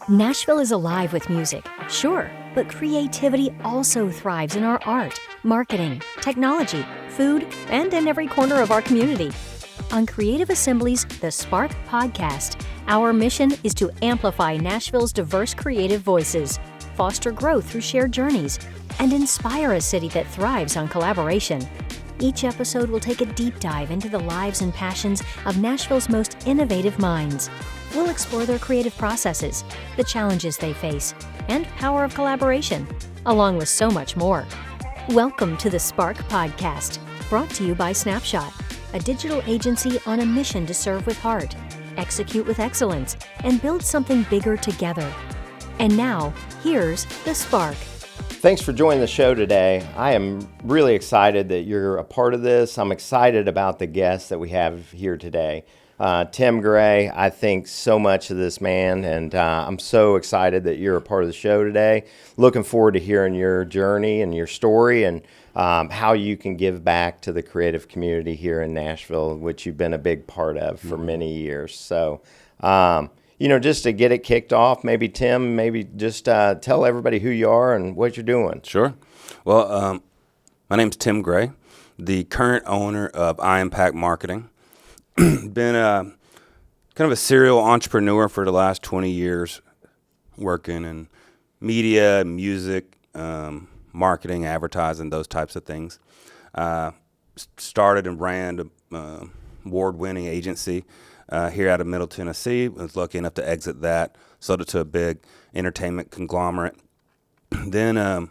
Nashville is alive with music, sure, but creativity also thrives in our art, marketing, technology, food, and in every corner of our community. On Creative Assembly's The Spark podcast, our mission is to amplify Nashville's diverse creative voices, foster growth through shared journeys, and inspire a city that thrives on collaboration. Each episode will take a deep dive into the lives and passions of Nashville's most innovative minds. We'll explore their creative processes, the challenges they face, and power of collaboration, along with so much more. Welcome to the Spark Podcast, brought to you by Snapshot, a digital agency on a mission to serve with heart, execute with excellence, and build something bigger together. And now, here's the Spark. Thanks for joining the show today. I am really excited that you're a part of this. I'm excited about the guests that we have here today. Tim Gray, I think so much of this man, and I'm so excited that you're a part of the show today. Looking forward to hearing your journey and your story and how you can give back to the creative community here in Nashville, which you've been a big part of for many years. So, just to get it kicked off, maybe Tim, just tell everybody who you are and what you're doing. Sure. Well, my name's Tim Gray, the current owner of iMpact Marketing. Been kind of a serial entrepreneur for the last 20 years, working in media, music, marketing, advertising, those types of things. Started and ran an award-winning agency here out of Middle Tennessee. Was lucky enough to exit that, sold it to a big entertainment conglomerate. Then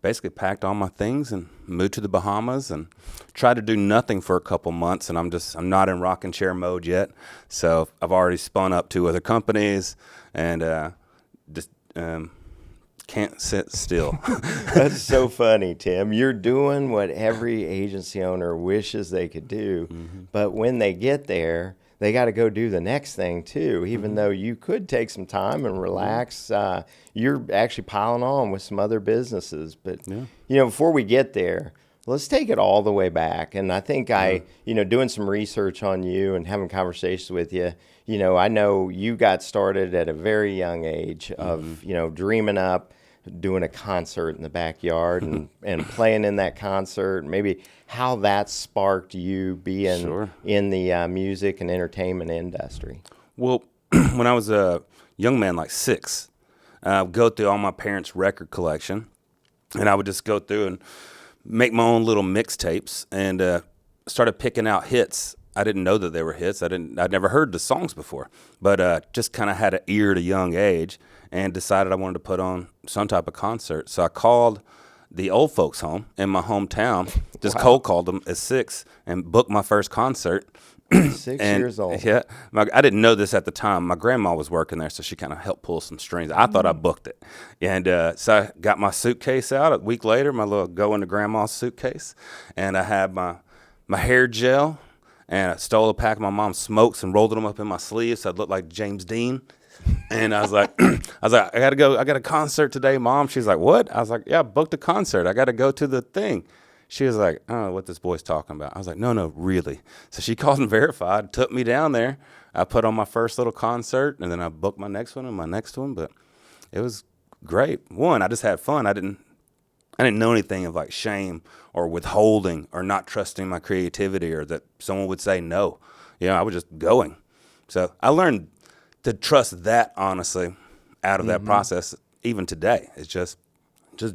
basically packed all my things and moved to the Bahamas and tried to do nothing for a couple months. And I'm not in rocking chair mode yet. So I've already spun up 2 other companies and just can't sit still. That's so funny, Tim. You're doing what every agency owner wishes they could do. Mm-hmm. But when they get there, they got to go do the next thing too, even though you could take some time and relax. You're actually piling on with some other businesses. But, before we get there, let's take it all the way back. And I think doing some research on you and having conversations with you, I know you got started at a very young age of, dreaming up, doing a concert in the backyard and playing in that concert, maybe how that sparked you being in the music and entertainment industry. Well, when I was a young man, like 6, I would go through all my parents' record collection, and I would just go through and make my own little mixtapes and started picking out hits. I didn't know that they were hits. I'd never heard the songs before, but just kind of had an ear at a young age and decided I wanted to put on some type of concert. So I called the old folks home in my hometown, just cold called them at 6 and booked my first concert. 6 years old. Yeah. I didn't know this at the time. My grandma was working there, so she kind of helped pull some strings. I thought I booked it. And so I got my suitcase out. A week later, my little go into grandma's suitcase. And I had my hair gel. And I stole a pack of my mom's smokes and rolled them up in my sleeves so I'd look like James Dean. And I was like, I gotta go. I got a concert today, Mom. She's like, what? I was like, yeah, I booked a concert. I got to go to the thing. She was like, I don't know what this boy's talking about. I was like, no, really. So she called and verified, took me down there. I put on my first little concert, and then I booked my next one and my next one. But it was great. One, I just had fun. I didn't know anything of like shame or withholding or not trusting my creativity or that someone would say no. I was just going. So I learned to trust that, honestly, out of that process. Even today, it's just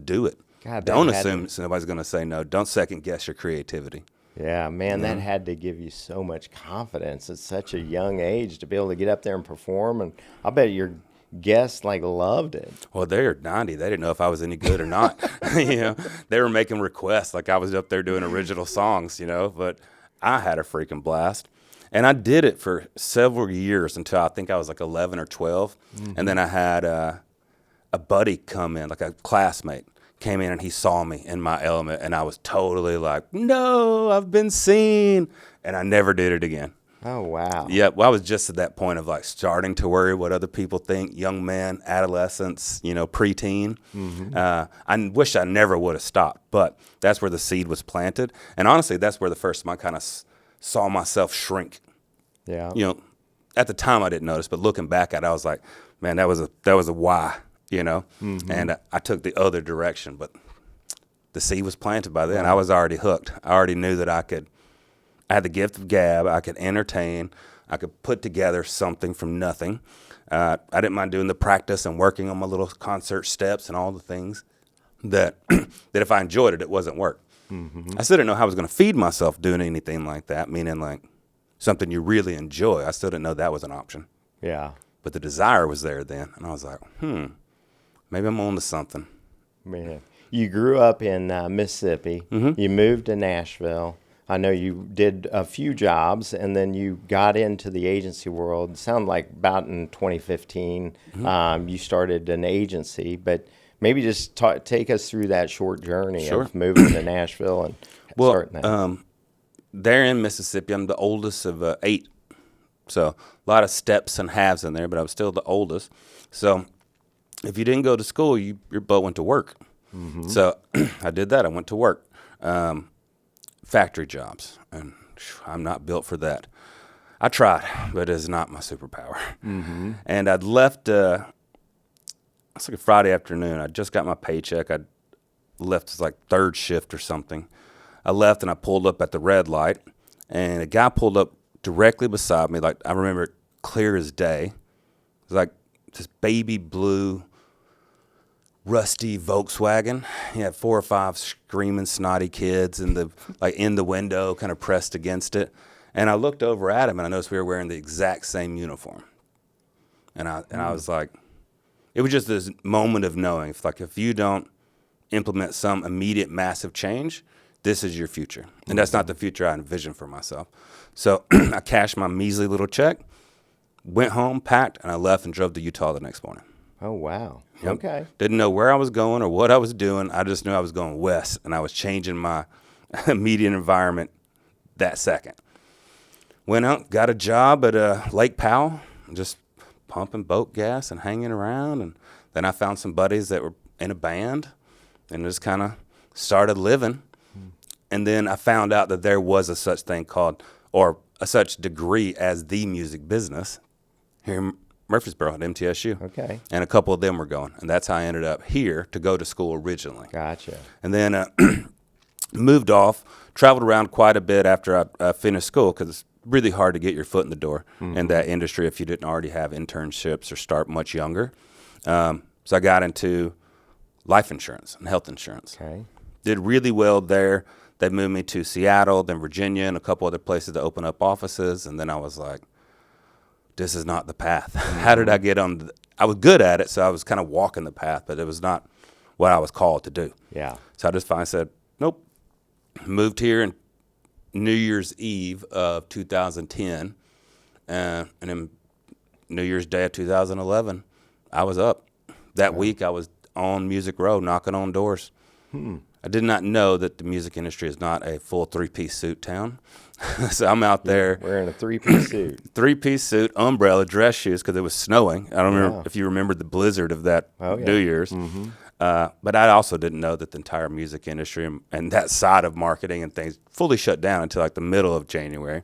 do it. God, don't assume somebody's going to say no. Don't second guess your creativity. Yeah, man, that had to give you so much confidence at such a young age to be able to get up there and perform. And I bet your guests loved it. Well, they're 90. They didn't know if I was any good or not. They were making requests like I was up there doing original songs, but I had a freaking blast. And I did it for several years until I think I was like 11 or 12. Mm-hmm. And then I had a buddy come in, like a classmate, came in and he saw me in my element. And I was totally like, no, I've been seen. And I never did it again. Oh, wow. Yeah, well, I was just at that point of like starting to worry what other people think, young man, adolescence, preteen. Mm-hmm. I wish I never would have stopped, but that's where the seed was planted. And honestly, that's where the first time I kind of saw myself shrink. Yeah. At the time I didn't notice, but looking back at it, I was like, man, that was a why, you know. And I took the other direction, but the seed was planted by then. I was already hooked. I already knew that I had the gift of gab. I could entertain. I could put together something from nothing. I didn't mind doing the practice and working on my little concert steps and all the things that that if I enjoyed it, it wasn't work. I still didn't know how I was going to feed myself doing anything like that, meaning like something you really enjoy. I still didn't know that was an option. Yeah. But the desire was there then. And I was like, maybe I'm on to something. Man. You grew up in Mississippi. You moved to Nashville. I know you did a few jobs, and then you got into the agency world. It sounded like about in 2015 you started an agency, but maybe just take us through that short journey of moving to Nashville and starting that. There in Mississippi, I'm the oldest of 8. So a lot of steps and halves in there, but I was still the oldest. So if you didn't go to school, your butt went to work. So I did that. I went to work. Factory jobs, and I'm not built for that. I tried, but it's not my superpower. And I'd left, it's like a Friday afternoon. I just got my paycheck. I left, it's like third shift or something. I left and I pulled up at the red light, and a guy pulled up directly beside me. Like, I remember it clear as day. It was like this baby blue rusty Volkswagen. He had 4 or 5 screaming, snotty kids in the window, kind of pressed against it. And I looked over at him, and I noticed we were wearing the exact same uniform. And I was like, it was just this moment of knowing, if you don't implement some immediate massive change, this is your future. And that's not the future I envisioned for myself. So I cashed my measly little check, went home, packed, and I left and drove to Utah the next morning. Oh, wow. Yep. Okay. Didn't know where I was going or what I was doing. I just knew I was going west, and I was changing my immediate environment that second. Went out, got a job at Lake Powell, just pumping boat gas and hanging around. And then I found some buddies that were in a band and just kind of started living. And then I found out that there was a such thing called, or a such degree as the music business here in Murfreesboro at MTSU. Okay. And a couple of them were going. And that's how I ended up here to go to school originally. Gotcha. And then moved off, traveled around quite a bit after I finished school, because it's really hard to get your foot in the door in that industry if you didn't already have internships or start much younger. So I got into life insurance and health insurance. Okay. Did really well there. They moved me to Seattle, then Virginia, and a couple other places to open up offices. And then I was like, this is not the path. How did I get on? I was good at it, so I was kind of walking the path, but it was not what I was called to do. Yeah. So I just finally said, nope. Moved here in New Year's Eve of 2010, and then New Year's Day of 2011, I was up. That week, I was on Music Row, knocking on doors. I did not know that the music industry is not a full 3-piece suit town. So I'm out there. Wearing a 3-piece suit. 3-piece suit, umbrella, dress shoes, because it was snowing. I don't remember if you remember the blizzard of that New Year's. But I also didn't know that the entire music industry and that side of marketing and things fully shut down until like the middle of January.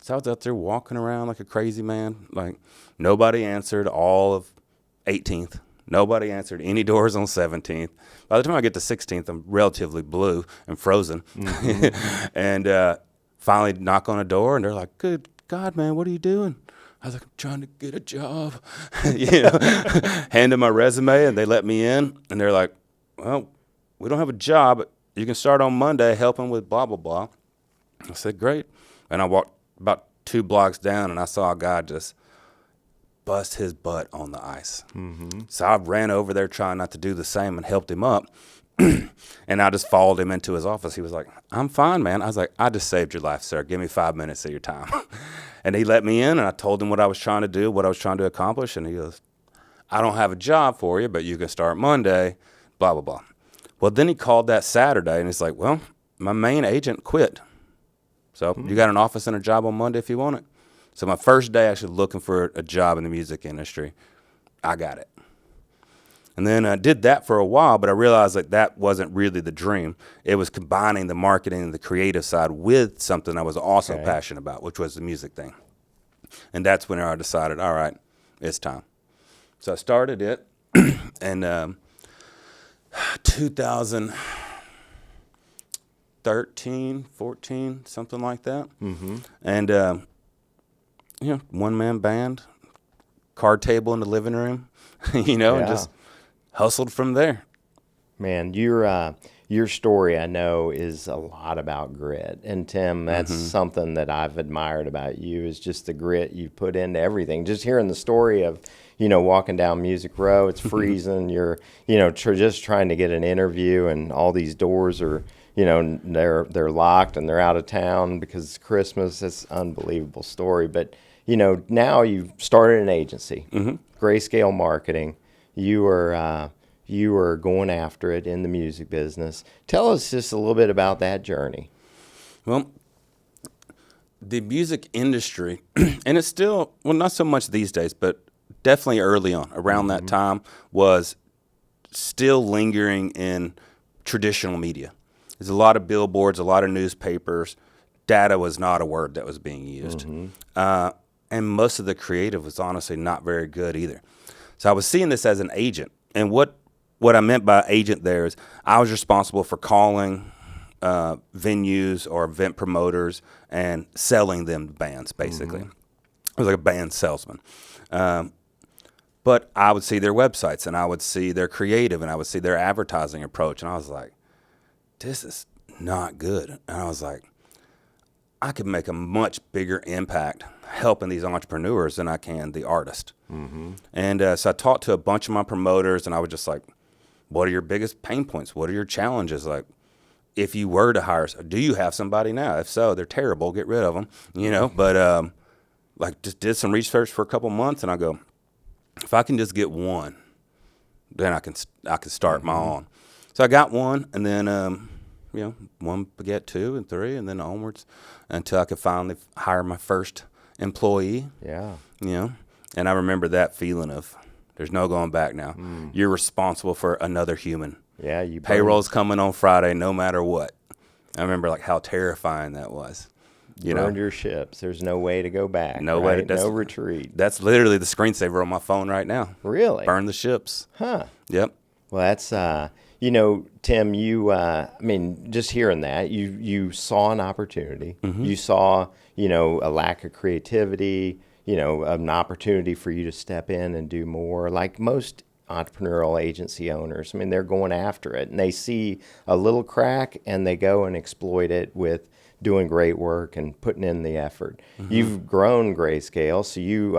So I was out there walking around like a crazy man. Like, nobody answered all of 18th. Nobody answered any doors on 17th. By the time I get to 16th, I'm relatively blue and frozen. And finally knock on a door, and they're like, good God, man, what are you doing? I was like, I'm trying to get a job. Handed my resume, and they let me in. And they're like, well, we don't have a job, but you can start on Monday helping with blah, blah, blah. I said, great. And I walked about 2 blocks down, and I saw a guy just bust his butt on the ice. So I ran over there trying not to do the same and helped him up. And I just followed him into his office. He was like, I'm fine, man. I was like, I just saved your life, sir. Give me 5 minutes of your time. And he let me in, and I told him what I was trying to do, what I was trying to accomplish. And he goes, I don't have a job for you, but you can start Monday, blah, blah, blah. Well, then he called that Saturday, and he's like, well, my main agent quit. So you got an office and a job on Monday if you want it. So my first day actually looking for a job in the music industry, I got it. And then I did that for a while, but I realized that wasn't really the dream. It was combining the marketing and the creative side with something I was also passionate about, which was the music thing. And that's when I decided, all right, it's time. So I started it in 2013, 14, something like that. Mm-hmm. And, one-man band, card table in the living room, and just hustled from there. Man, your story, I know, is a lot about grit. And Tim, that's something that I've admired about you, is just the grit you put into everything. Just hearing the story of, walking down Music Row, it's freezing, you're, just trying to get an interview, and all these doors are, they're locked and they're out of town because it's Christmas. It's an unbelievable story. But, now you've started an agency, Grayscale Marketing. You are going after it in the music business. Tell us just a little bit about that journey. Well, the music industry, and it's still, not so much these days, but definitely early on, around that time, was still lingering in traditional media. There's a lot of billboards, a lot of newspapers. Data was not a word that was being used. And most of the creative was honestly not very good either. So I was seeing this as an agent. And what I meant by agent there is I was responsible for calling venues or event promoters and selling them bands, basically. I was like a band salesman. But I would see their websites, and I would see their creative, and I would see their advertising approach. And I was like, this is not good. And I was like, I could make a much bigger impact helping these entrepreneurs than I can the artist. And so I talked to a bunch of my promoters, and I was just like, what are your biggest pain points? What are your challenges? Like, if you were to hire, do you have somebody now? If so, they're terrible. Get rid of them, But just did some research for a couple months, and I go, if I can just get one, then I can start my own. So I got one, and then one beget two and three, and then onwards until I could finally hire my first employee. Yeah. And I remember that feeling of there's no going back now. You're responsible for another human. Yeah, you payroll's coming on Friday no matter what. I remember how terrifying that was. Burned your ships. There's no way to go back. No way. No retreat. That's literally the screensaver on my phone right now. Really? Burn the ships. Huh. Yep. Well, that's Tim, just hearing that, you saw an opportunity. You saw, a lack of creativity, an opportunity for you to step in and do more. Like most entrepreneurial agency owners, they're going after it, and they see a little crack and they go and exploit it with doing great work and putting in the effort. You've grown Grayscale, so you,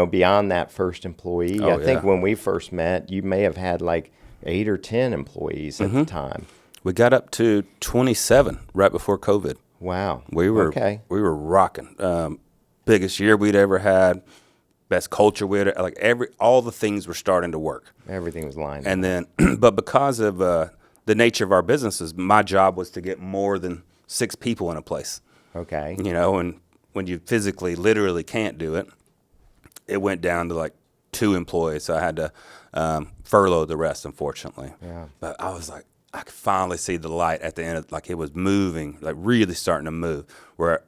beyond that first employee, I think when we first met, you may have had like 8 or 10 employees at the time. We got up to 27 right before COVID. Wow. We were rocking. Biggest year we'd ever had, best culture we'd all the things were starting to work. Everything was lined up. And then, but because of the nature of our businesses, my job was to get more than 6 people in a place. Okay. And when you physically, literally can't do it, it went down to 2 employees. So I had to furlough the rest, unfortunately. Yeah. But I was like, I could finally see the light at the end of, it was moving, really starting to move, where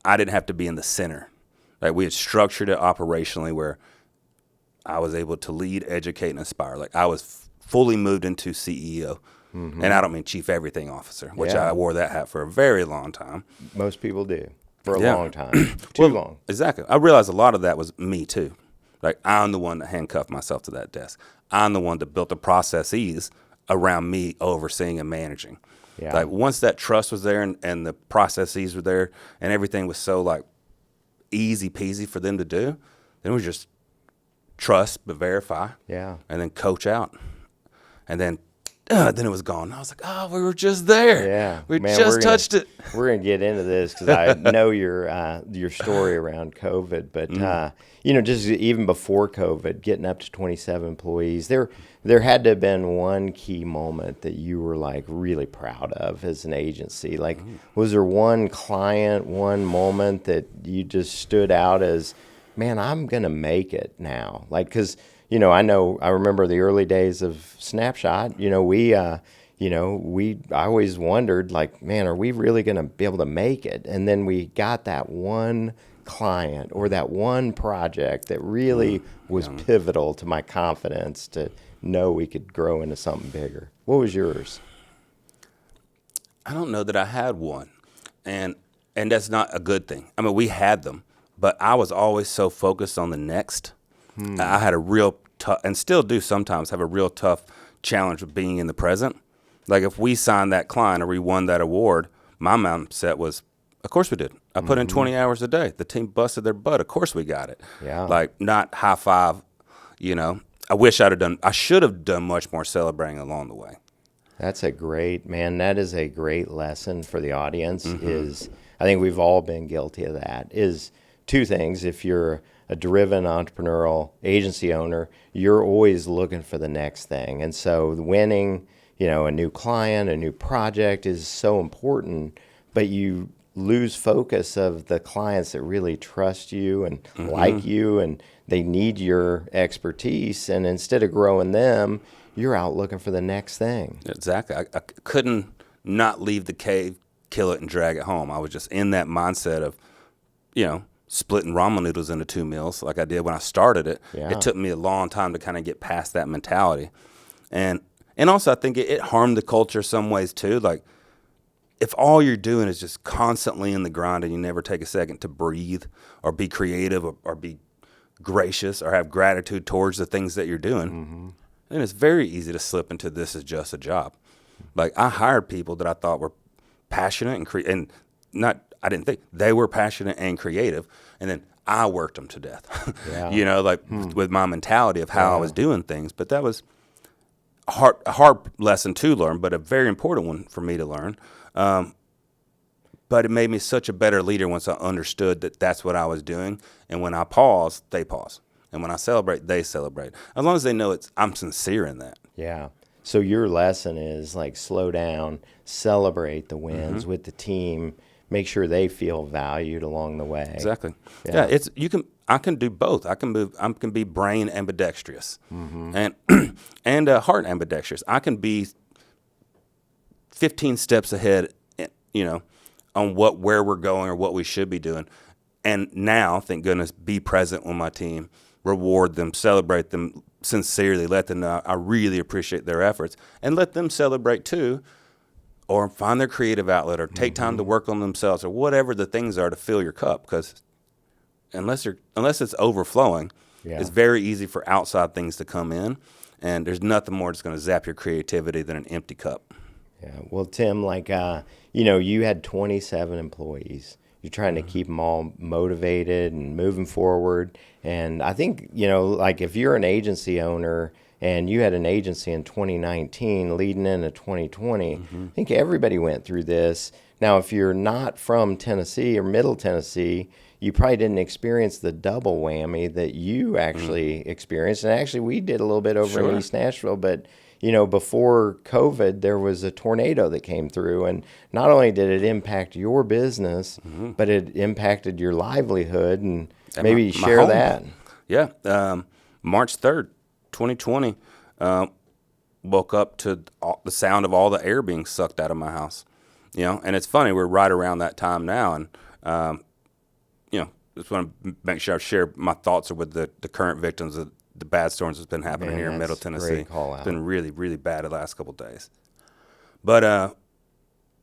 I didn't have to be in the center. We had structured it operationally where I was able to lead, educate, and inspire. I was fully moved into CEO. And I don't mean chief everything officer, which I wore that hat for a very long time. Most people do for a long time. Too long. Exactly. I realized a lot of that was me too. I'm the one that handcuffed myself to that desk. I'm the one that built the processes around me overseeing and managing. Yeah. Once that trust was there and the processes were there and everything was so easy peasy for them to do, then it was just trust but verify. Yeah. And then coach out. And then it was gone. I was like, we were just there. Yeah. We just touched it. We're going to get into this because I know your story around COVID. But, just even before COVID, getting up to 27 employees, there had to have been one key moment that you were really proud of as an agency. Was there one client, one moment that you just stood out as, man, I'm going to make it now? Because I remember the early days of Snapshot. I always wondered, man, are we really going to be able to make it? And then we got that one client or that one project that really was pivotal to my confidence to know we could grow into something bigger? What was yours? I don't know that I had one, and that's not a good thing. I mean, we had them, but I was always so focused on the next. I had a real tough, and still do sometimes have a real tough challenge with being in the present. Like if we signed that client or we won that award, my mindset was, of course we did. I put in 20 hours a day. The team busted their butt. Of course we got it. Yeah. Like not high five, I should have done much more celebrating along the way. That is a great lesson for the audience. I think we've all been guilty of that, is two things. If you're a driven entrepreneurial agency owner, you're always looking for the next thing. And so winning, a new client, a new project is so important, but you lose focus of the clients that really trust you and like you, and they need your expertise. And instead of growing them, you're out looking for the next thing. Exactly. I couldn't not leave the cave, kill it, and drag it home. I was just in that mindset of, splitting ramen noodles into 2 meals like I did when I started it. Yeah. It took me a long time to kind of get past that mentality. And also I think it harmed the culture some ways too. Like if all you're doing is just constantly in the grind and you never take a second to breathe or be creative or be gracious or have gratitude towards the things that you're doing, then it's very easy to slip into this is just a job. Like I hired people that I thought were passionate I didn't think they were passionate and creative, and then I worked them to death. Yeah. With my mentality of how I was doing things. But that was a hard lesson to learn, but a very important one for me to learn. But it made me such a better leader once I understood that that's what I was doing. And when I pause, they pause, and when I celebrate, they celebrate. As long as they know I'm sincere in that. Yeah. So your lesson is like slow down, celebrate the wins with the team. Make sure they feel valued along the way. Exactly. Yeah. I can do both. I can be brain ambidextrous and heart ambidextrous. I can be 15 steps ahead, on where we're going or what we should be doing. And now, thank goodness, be present with my team, reward them, celebrate them sincerely, let them know I really appreciate their efforts, and let them celebrate too. Or find their creative outlet, or take time to work on themselves, or whatever the things are to fill your cup. Because unless it's overflowing, it's very easy for outside things to come in, and there's nothing more that's going to zap your creativity than an empty cup. Yeah. Well, Tim, you had 27 employees. You're trying to keep them all motivated and moving forward. And I think, if you're an agency owner and you had an agency in 2019 leading into 2020, I think everybody went through this. Now, if you're not from Tennessee or Middle Tennessee, you probably didn't experience the double whammy that you actually experienced. And actually, we did a little bit over in East Nashville, but before COVID, there was a tornado that came through, and not only did it impact your business, but it impacted your livelihood. And maybe share that. Yeah. March 3rd, 2020, woke up to the sound of all the air being sucked out of my house. And it's funny, we're right around that time now, and just want to make sure I share my thoughts with the current victims of the bad storms that's been happening here in Middle Tennessee. It's been really, really bad the last couple of days. But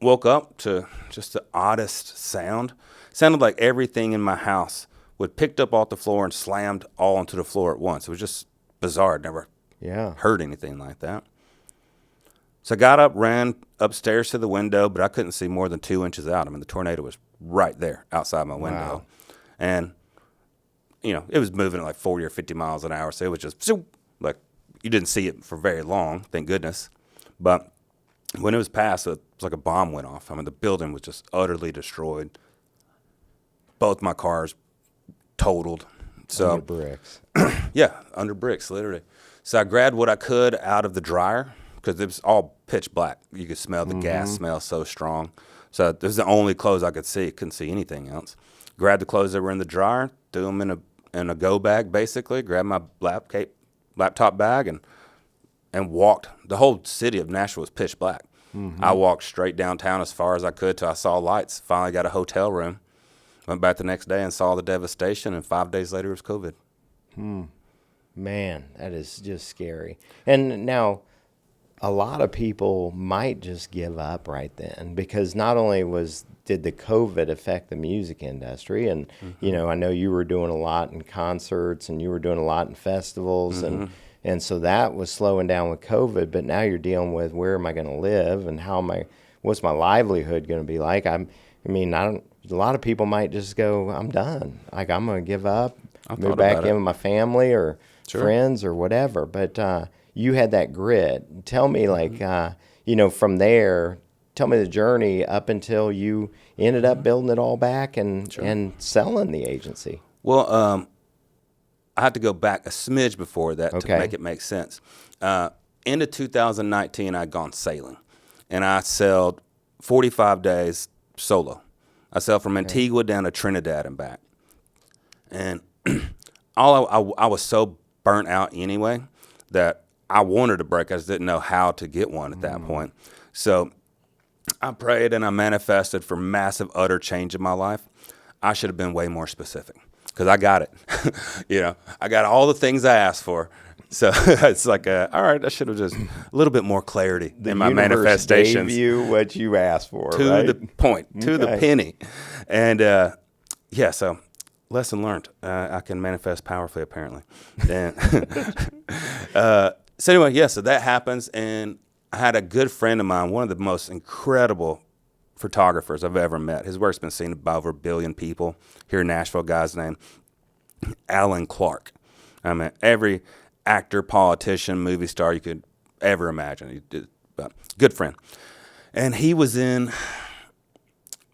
woke up to just the oddest sound. Sounded like everything in my house would picked up off the floor and slammed all onto the floor at once. It was just bizarre. I'd never heard anything like that. So I got up, ran upstairs to the window, but I couldn't see more than 2 inches out. I mean, the tornado was right there outside my window. Wow. And it was moving at like 40 or 50 miles an hour, so it was just like you didn't see it for very long, thank goodness. But when it was past, it was like a bomb went off. I mean, the building was just utterly destroyed. Both my cars totaled. So Under bricks. Yeah, under bricks, literally. So I grabbed what I could out of the dryer because it was all pitch black. You could smell the gas smell so strong. So this is the only clothes I could see. Couldn't see anything else. Grabbed the clothes that were in the dryer, threw them in a go bag, basically. Grabbed my laptop bag and walked. The whole city of Nashville was pitch black. I walked straight downtown as far as I could till I saw lights. Finally got a hotel room Went back the next day and saw the devastation, and 5 days later it was COVID. Man, that is just scary. And now, a lot of people might just give up right then, because not only did the COVID affect the music industry, and you know, I know you were doing a lot in concerts and you were doing a lot in festivals, and so that was slowing down with COVID. But now you're dealing with, where am I going to live, and what's my livelihood going to be like? A lot of people might just go, I'm done. Like, I'm going to give up, move back in with my family or friends or whatever. But you had that grit. Tell me, like, you know, from there, tell me the journey up until you ended up building it all back and selling the agency. Well, I had to go back a smidge before that to make it make sense. End of 2019, I'd gone sailing, and I sailed 45 days solo. I sailed from Antigua down to Trinidad and back. And I was so burnt out anyway that I wanted a break. I just didn't know how to get one at that point. So I prayed and I manifested for massive, utter change in my life. I should have been way more specific, because I got it. You know, I got all the things I asked for. So it's like, all right, I should have just a little bit more clarity in my manifestations. Gave you what you asked for, to right? the point, to the penny. And so lesson learned. I can manifest powerfully, apparently. And so anyway, so that happens, and I had a good friend of mine, one of the most incredible photographers I've ever met. His work's been seen by over 1 billion people here in Nashville. Guy's name, Alan Clark. I mean, every actor, politician, movie star you could ever imagine. He did, good friend. And he was in,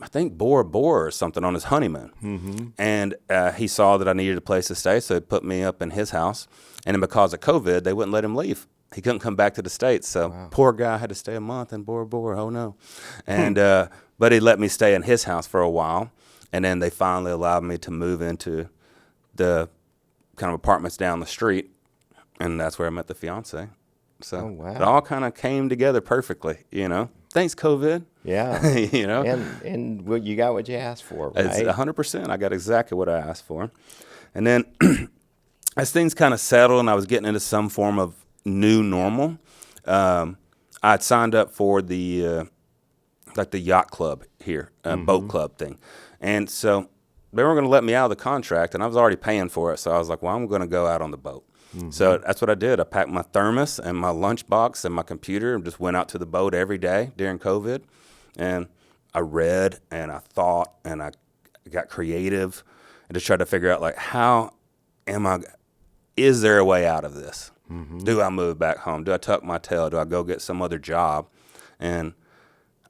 I think, Bora Bora or something on his honeymoon. And he saw that I needed a place to stay, so he put me up in his house. And then because of COVID, they wouldn't let him leave. He couldn't come back to the States, so poor guy had to stay a month in Bora Bora. Oh, no. And but he let me stay in his house for a while, and then they finally allowed me to move into the kind of apartments down the street, and that's where I met the fiance. So it all kind of came together perfectly, you know. Thanks, COVID. Yeah. You know. And you got what you asked for, right? It's 100%. I got exactly what I asked for. And then as things kind of settled and I was getting into some form of new normal, I'd signed up for the like the yacht club here, boat club thing. And so they were going to let me out of the contract, and I was already paying for it. So I was like, well, I'm going to go out on the boat. So that's what I did. I packed my thermos and my lunchbox and my computer and just went out to the boat every day during COVID. And I read and I thought and I got creative and just tried to figure out, like, is there a way out of this? Do I move back home? Do I tuck my tail? Do I go get some other job? And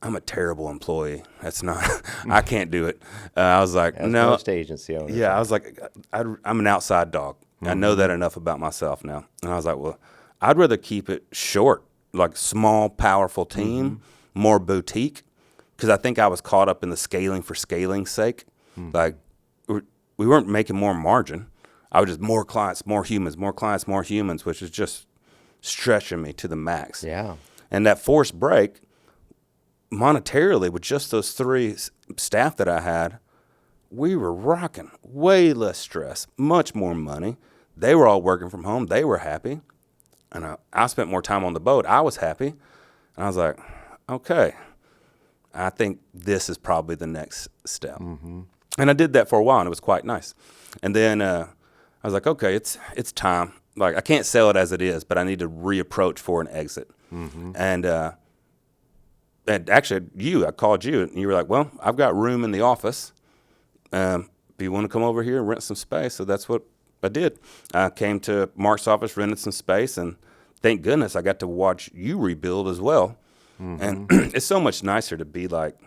I'm a terrible employee. That's not, I can't do it. I was like, As no. most agency owners. Yeah, I was like, I'm an outside dog. I know that enough about myself now. And I was like, well, I'd rather keep it short, like small, powerful team, more boutique, because I think I was caught up in the scaling for scaling's sake. Like, we weren't making more margin. I was just more clients, more humans, more clients, more humans, which is just stretching me to the max. Yeah. And that forced break, monetarily, with just those 3 staff that I had, we were rocking. Way less stress, much more money. They were all working from home. They were happy. And I spent more time on the boat. I was happy. And I was like, okay, I think this is probably the next step. And I did that for a while, and it was quite nice. And then I was like, okay, it's time. Like, I can't sell it as it is, but I need to reapproach for an exit. And actually, I called you, and you were like, well, I've got room in the office. Do you want to come over here and rent some space? So that's what I did. I came to Mark's office, rented some space, and thank goodness I got to watch you rebuild as well. And it's so much nicer to be like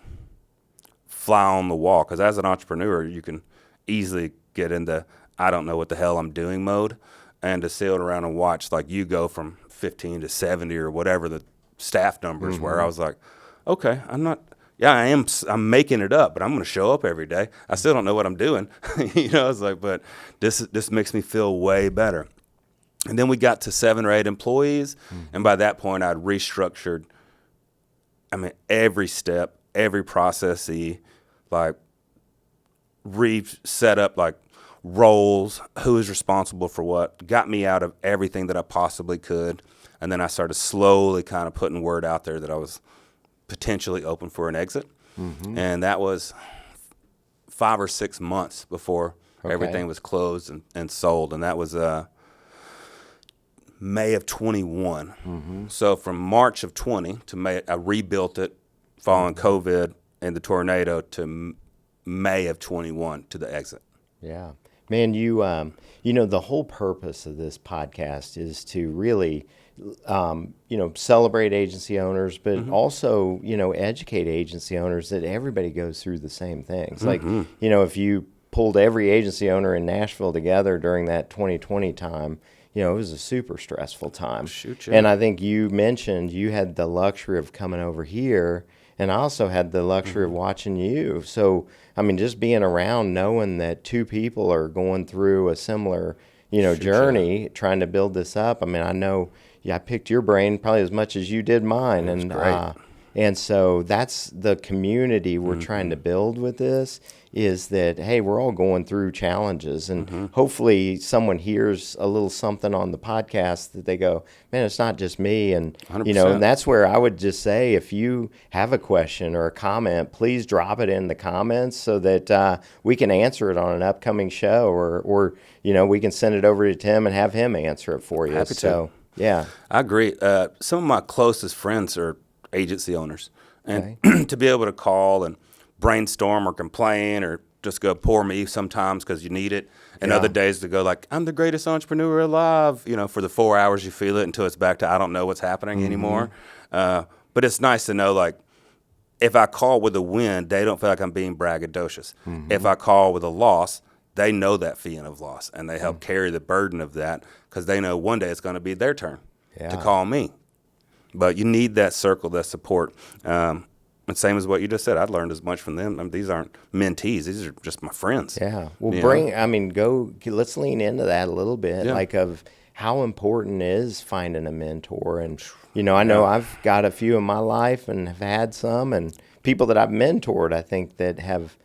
fly on the wall, because as an entrepreneur, you can easily get into I don't know what the hell I'm doing mode, and to sail around and watch like you go from 15 to 70 or whatever the staff numbers were. I was like, okay, I'm making it up, but I'm going to show up every day. I still don't know what I'm doing. You know, I was like, but this makes me feel way better. And then we got to 7 or 8 employees. And by that point I'd restructured, every step, every process, like reset up like roles, who is responsible for what, got me out of everything that I possibly could. And then I started slowly kind of putting word out there that I was potentially open for an exit. And that was 5 or 6 months before everything was closed and sold. And that was May of 21. So from March of 20 to May, I rebuilt it following COVID and the tornado to May of 21 to the exit. Yeah. Man, you know, the whole purpose of this podcast is to really, celebrate agency owners, but also, educate agency owners that everybody goes through the same things. Like, if you pulled every agency owner in Nashville together during that 2020 time, it was a super stressful time. Shoot, yeah. And I think you mentioned you had the luxury of coming over here, and I also had the luxury of watching you. So, I mean, just being around, knowing that two people are going through a similar, journey, trying to build this up. I mean, I know, I picked your brain probably as much as you did mine. That's great. And so that's the community we're trying to build with this, is that, hey, we're all going through challenges. And hopefully someone hears a little something on the podcast that they go, man, it's not just me. And, 100%. And that's where I would just say, if you have a question or a comment, please drop it in the comments so that we can answer it on an upcoming show, or we can send it over to Tim and have him answer it for you. Happy to. So, yeah. I agree. Some of my closest friends are agency owners. And to be able to call and brainstorm or complain or just go pour me sometimes because you need it. And other days to go like, I'm the greatest entrepreneur alive, for the 4 hours you feel it until it's back to I don't know what's happening anymore. But it's nice to know, like, if I call with a win, they don't feel like I'm being braggadocious. If I call with a loss, they know that feeling of loss, and they help carry the burden of that because they know one day it's going to be their turn to call me. But you need that circle, that support. And same as what you just said, I'd learned as much from them. I mean, these aren't mentees; these are just my friends. Yeah. Well, let's lean into that a little bit, like of how important is finding a mentor. And I know I've got a few in my life and have had some, and people that I've mentored, I think, that have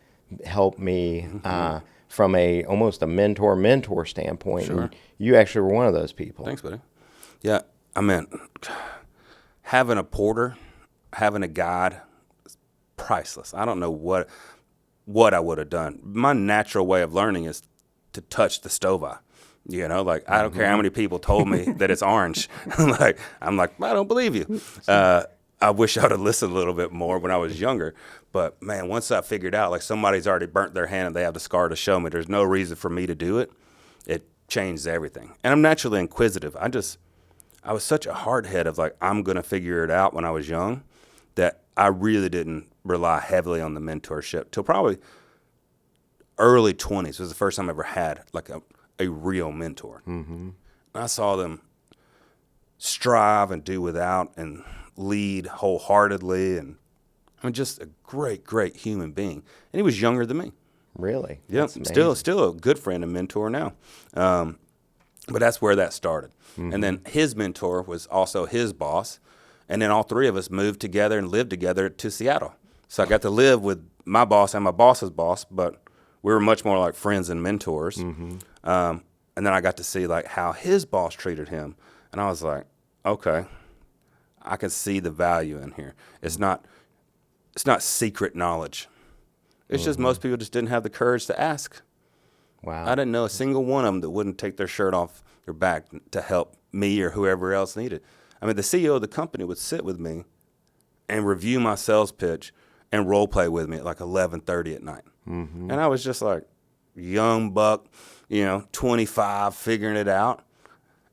helped me from almost a mentor standpoint. Sure. And you actually were one of those people. Thanks, buddy. Yeah, I mean, having a porter, having a guide, is priceless. I don't know what I would have done. My natural way of learning is to touch the stove eye. I don't care how many people told me that it's orange. I'm like, I don't believe you. I wish I would have listened a little bit more when I was younger. But, man, once I figured out, like, somebody's already burnt their hand and they have the scar to show me, there's no reason for me to do it, it changed everything. And I'm naturally inquisitive. I was such a hardhead of, like, I'm going to figure it out when I was young, that I really didn't rely heavily on the mentorship till probably early 20s was the first time I ever had, like, a real mentor. I saw them strive and do without and lead wholeheartedly, and just a great, great human being. And he was younger than me. Really? Yeah, still a good friend and mentor now. But that's where that started. And then his mentor was also his boss. And then all three of us moved together and lived together to Seattle. So I got to live with my boss and my boss's boss, but we were much more like friends and mentors. And then I got to see, like, how his boss treated him. And I was like, okay, I can see the value in here. It's not secret knowledge. It's just most people just didn't have the courage to ask. Wow. I didn't know a single one of them that wouldn't take their shirt off their back to help me or whoever else needed. I mean, the CEO of the company would sit with me and review my sales pitch and role play with me at like 11:30 at night. And I was just like, young buck, 25, figuring it out.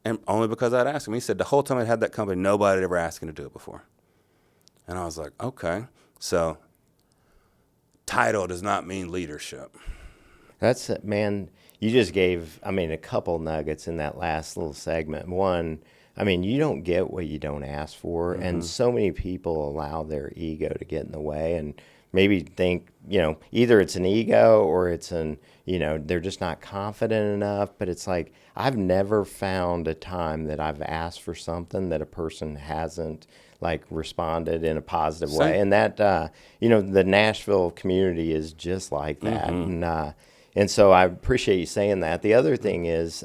And only because I'd asked him. He said the whole time I'd had that company, nobody had ever asked him to do it before. And I was like, okay. So title does not mean leadership. That's it, man. You just gave, a couple nuggets in that last little segment. One, you don't get what you don't ask for. And so many people allow their ego to get in the way. And maybe think, either it's an ego or it's they're just not confident enough. But it's like, I've never found a time that I've asked for something that a person hasn't like responded in a positive way. And that, the Nashville community is just like that. And so I appreciate you saying that. The other thing is,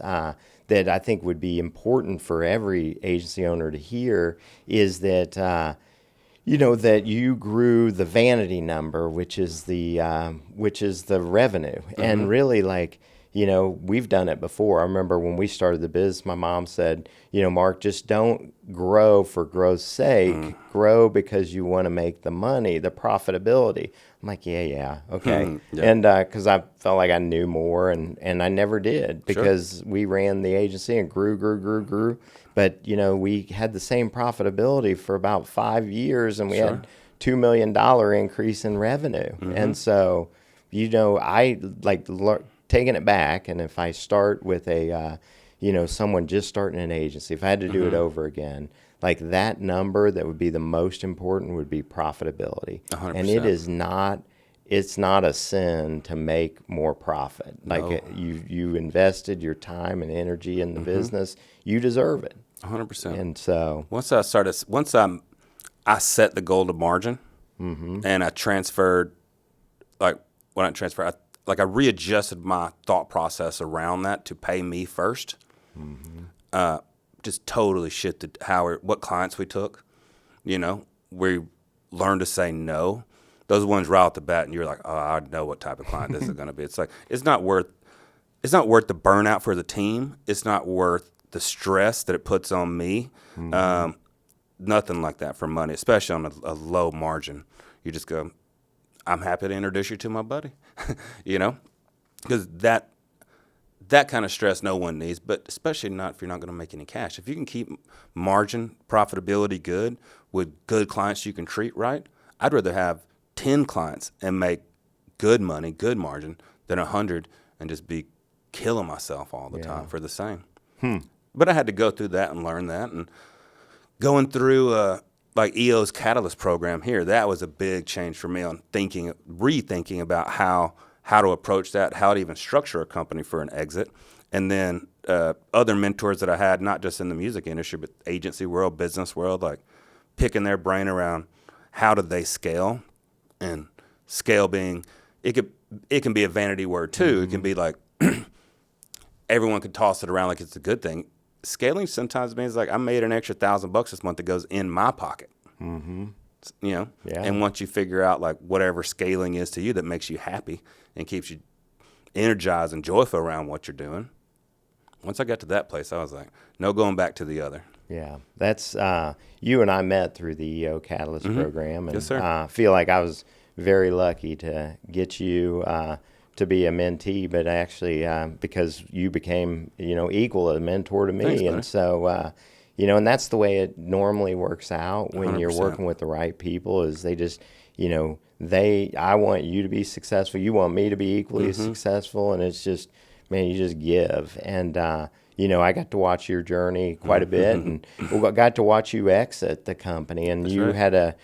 that I think would be important for every agency owner to hear is that, that you grew the vanity number, which is the revenue. And really, like, we've done it before. I remember when we started the biz, my mom said, Mark, just don't grow for growth's sake. Grow because you want to make the money, the profitability. I'm like, yeah, okay. And because I felt like I knew more, and I never did, because we ran the agency and grew. But, we had the same profitability for about 5 years, and we had $2 million increase in revenue. And so, I like taking it back. And if I start with a, someone just starting an agency, if I had to do it over again, like that number that would be the most important would be profitability. 100%. And it's not a sin to make more profit. Like you invested your time and energy in the business, you deserve it. 100%. And so once I set the goal to margin, and I transferred, I readjusted my thought process around that to pay me first. Just totally shifted what clients we took. We learned to say no. Those ones right off the bat, and you're like, oh, I know what type of client this is going to be. It's like, it's not worth the burnout for the team. It's not worth the stress that it puts on me. Nothing like that for money, especially on a low margin. You just go, I'm happy to introduce you to my buddy, because that kind of stress no one needs, but especially not if you're not going to make any cash. If you can keep margin profitability good with good clients you can treat right, I'd rather have 10 clients and make good money, good margin, than 100 and just be killing myself all the time for the same. But I had to go through that and learn that. And going through like EO's Catalyst program here, that was a big change for me on rethinking about how to approach that, how to even structure a company for an exit. And then other mentors that I had, not just in the music industry, but agency world, business world, like picking their brain around how do they scale. And scale being, it can be a vanity word too. It can be like everyone could toss it around like it's a good thing. Scaling sometimes means like I made an extra $1,000 this month that goes in my pocket. And once you figure out like whatever scaling is to you that makes you happy and keeps you energized and joyful around what you're doing. Once I got to that place, I was like, no going back to the other. Yeah, that's you and I met through the EO Catalyst program, and yes, sir. I feel like I was very lucky to get you to be a mentee, but actually because you became equal a mentor to me. Thanks, and so and that's the way it normally works out when 100%. You're working with the right people. Is they just I want you to be successful, you want me to be equally successful, and it's just, man, you just give. And I got to watch your journey quite a bit, and got to watch you exit the company. And That's you right. had a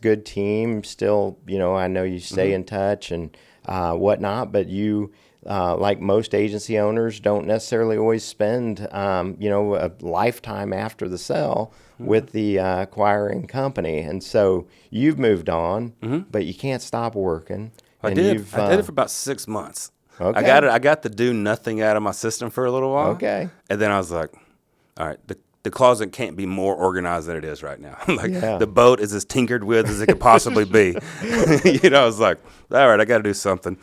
good team. Still, I know you stay in touch and whatnot. But you, like most agency owners, don't necessarily always spend a lifetime after the sale with the acquiring company. And so you've moved on, but you can't stop working. I did it for about 6 months. Okay. I got to do nothing out of my system for a little while. Okay. And then I was like, all right, the closet can't be more organized than it is right now. The boat is as tinkered with as it could possibly be. I was like, all right, I got to do something.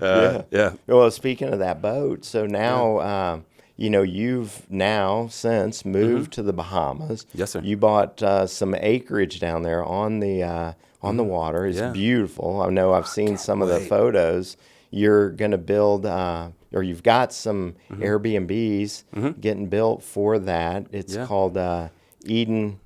Yeah. Well, speaking of that boat, so now, you've now since moved to the Bahamas. Yes, sir. You bought some acreage down there on the water. It's beautiful. I know I've seen some of the photos. You're going to build, or you've got some Airbnbs getting built for that. It's called Eden.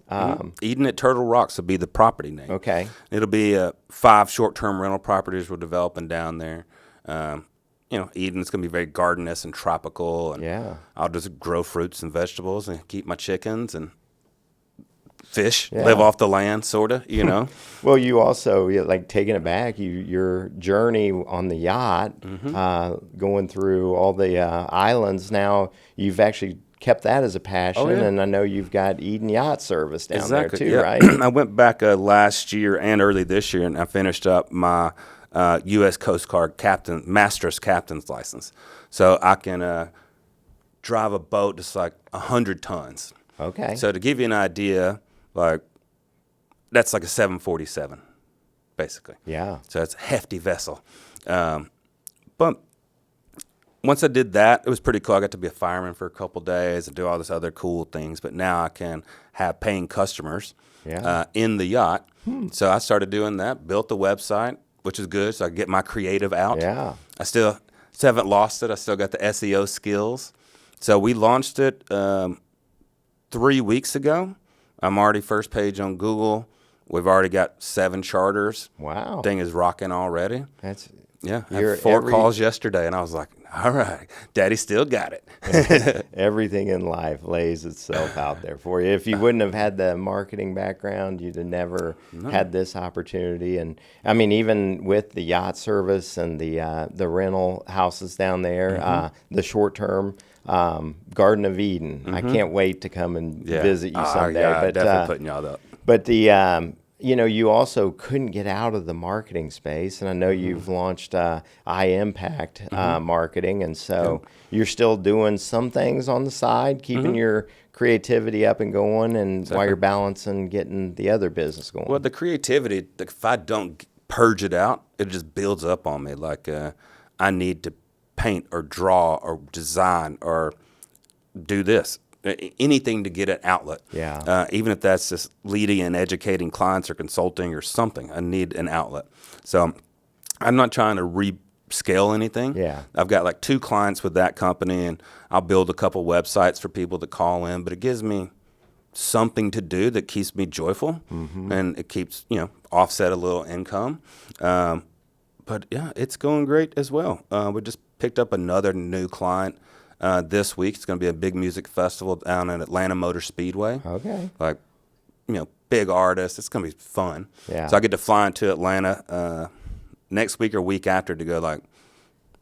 Eden at Turtle Rocks will be the property name. Okay. It'll be 5 short-term rental properties we're developing down there. Eden's going to be very gardenous and tropical. And I'll just grow fruits and vegetables and keep my chickens and fish, Yeah. live off the land, sort of, you know. Well, you also, like taking it back, your journey on the yacht, going through all the islands. Now you've actually kept that as a passion, Oh, yeah. and I know you've got Eden Yacht Service down Exactly. there too, Yeah. right? I went back last year and early this year, and I finished up my U.S. Coast Guard Master's Captain's license, so I can drive a boat that's like 100 tons. Okay. So to give you an idea, like that's like a 747, basically. Yeah. So it's a hefty vessel. But once I did that, it was pretty cool. I got to be a fireman for a couple days and do all this other cool things. But now I can have paying customers in the yacht. So I started doing that, built the website, which is good. So I get my creative out. Yeah. I still haven't lost it. I still got the SEO skills. So we launched it 3 weeks ago. I'm already first page on Google. We've already got 7 charters. Wow. Thing is rocking already. That's Yeah, I had 4 calls yesterday, and I was like, all right, Daddy still got it. everything in life lays itself out there for you. If you wouldn't have had the marketing background, you'd have never had this opportunity. And I mean, even with the yacht service and the rental houses down there, the short term Garden of Eden. I can't wait to come and visit you someday. Yeah, but definitely putting y'all up. But the you also couldn't get out of the marketing space, and I know you've launched impact marketing, and so you're still doing some things on the side, keeping your creativity up and going, and while you're balancing getting the other business going. Well, the creativity, if I don't purge it out, it just builds up on me. Like I need to paint or draw or design or do this. Anything to get an outlet. Yeah. Even if that's just leading and educating clients or consulting or something, I need an outlet. So I'm not trying to rescale anything. Yeah. I've got like 2 clients with that company, and I'll build a couple websites for people that call in, but it gives me something to do that keeps me joyful, and it keeps, offset a little income. But yeah, it's going great as well. We just picked up another new client this week. It's going to be a big music festival down at Atlanta Motor Speedway. Okay. Like, big artists. It's going to be fun. Yeah. So I get to fly into Atlanta next week or week after to go like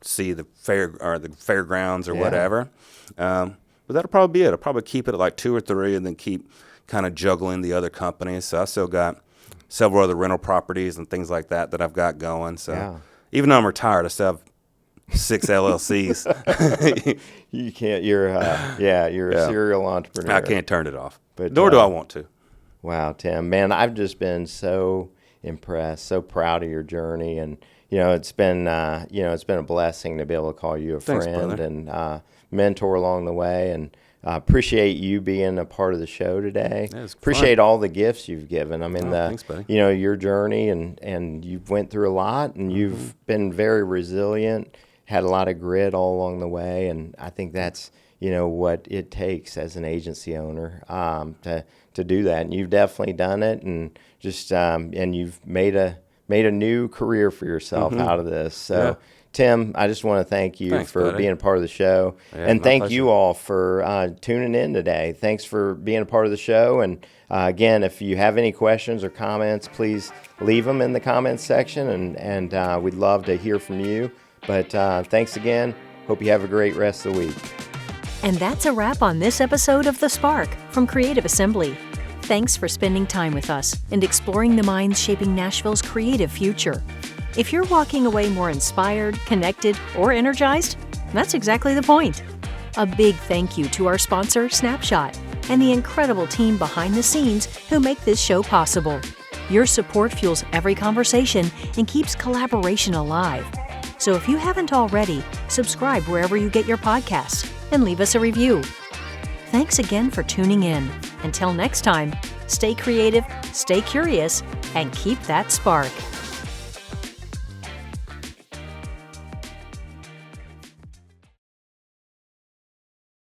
see the fair or the fairgrounds or whatever. But that'll probably be it. I'll probably keep it at like 2 or 3 and then keep kind of juggling the other companies. So I still got several other rental properties and things like that I've got going. So even though I'm retired, I still have 6 LLCs. You can't. You're a serial entrepreneur. I can't turn it off, But, nor do I want to. Wow, Tim, man, I've just been so impressed, so proud of your journey, and it's been a blessing to be able to call you a Thanks, friend brother. and mentor along the way, and appreciate you being a part of the show today. Yeah, it's Appreciate all the gifts you've given. I mean, thanks, buddy. your journey, and you've went through a lot, and you've been very resilient. Had a lot of grit all along the way, and I think that's what it takes as an agency owner to do that. And you've definitely done it, and just and you've made a new career for yourself out of this. So, Tim, I just want to thank you for buddy. being a part of the show, and my thank pleasure. you all for tuning in today. Thanks for being a part of the show. And again, if you have any questions or comments, please leave them in the comments section, and we'd love to hear from you. But thanks again. Hope you have a great rest of the week. And that's a wrap on this episode of The Spark from Creative Assembly. Thanks for spending time with us and exploring the minds shaping Nashville's creative future. If you're walking away more inspired, connected, or energized, that's exactly the point. A big thank you to our sponsor, Snapshot, and the incredible team behind the scenes who make this show possible. Your support fuels every conversation and keeps collaboration alive. So if you haven't already, subscribe wherever you get your podcasts and leave us a review. Thanks again for tuning in. Until next time, stay creative, stay curious, and keep that spark.